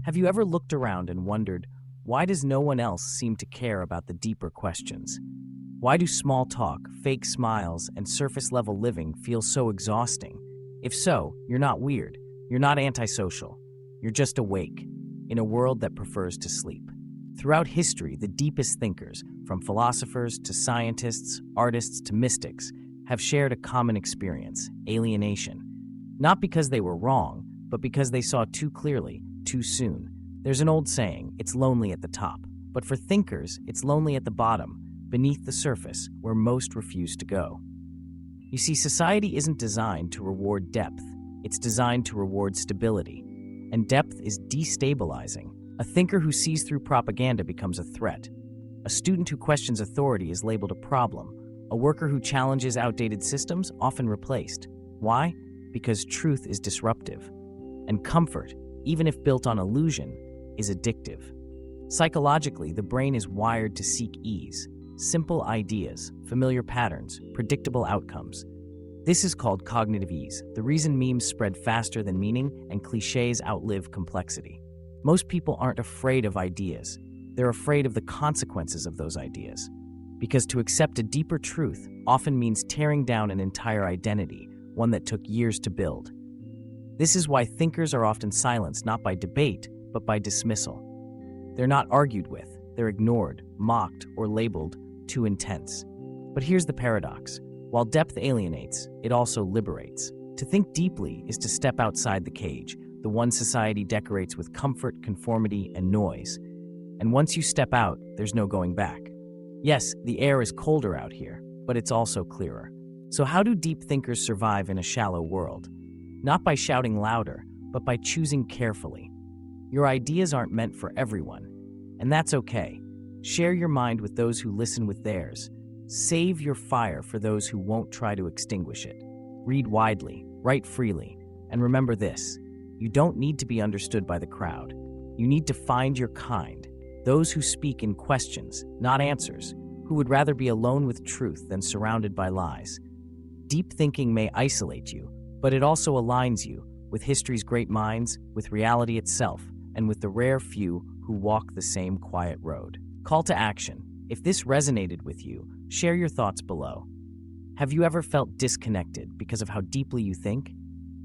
Have you ever looked around and wondered, why does no one else seem to care about the deeper questions? Why do small talk, fake smiles, and surface-level living feel so exhausting? If so, you're not weird. You're not antisocial. You're just awake, in a world that prefers to sleep. Throughout history, the deepest thinkers, from philosophers to scientists, artists to mystics, have shared a common experience: alienation. Not because they were wrong, but because they saw too clearly, too soon. There's an old saying, it's lonely at the top. But for thinkers, it's lonely at the bottom, beneath the surface, where most refuse to go. You see, society isn't designed to reward depth. It's designed to reward stability. And depth is destabilizing. A thinker who sees through propaganda becomes a threat. A student who questions authority is labeled a problem. A worker who challenges outdated systems often replaced. Why? Because truth is disruptive. And comfort, even if built on illusion, is addictive. Psychologically, the brain is wired to seek ease, simple ideas, familiar patterns, predictable outcomes. This is called cognitive ease, the reason memes spread faster than meaning and cliches outlive complexity. Most people aren't afraid of ideas. They're afraid of the consequences of those ideas. Because to accept a deeper truth often means tearing down an entire identity, one that took years to build. This is why thinkers are often silenced not by debate, but by dismissal. They're not argued with, they're ignored, mocked, or labeled too intense. But here's the paradox. While depth alienates, it also liberates. To think deeply is to step outside the cage, the one society decorates with comfort, conformity, and noise. And once you step out, there's no going back. Yes, the air is colder out here, but it's also clearer. So how do deep thinkers survive in a shallow world? Not by shouting louder, but by choosing carefully. Your ideas aren't meant for everyone, and that's okay. Share your mind with those who listen with theirs. Save your fire for those who won't try to extinguish it. Read widely, write freely, and remember this: you don't need to be understood by the crowd. You need to find your kind, those who speak in questions, not answers, who would rather be alone with truth than surrounded by lies. Deep thinking may isolate you, but it also aligns you with history's great minds, with reality itself, and with the rare few who walk the same quiet road. Call to action. If this resonated with you, share your thoughts below. Have you ever felt disconnected because of how deeply you think?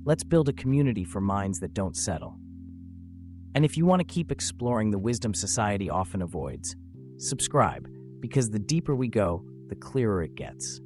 Let's build a community for minds that don't settle. And if you want to keep exploring the wisdom society often avoids, subscribe, because the deeper we go, the clearer it gets.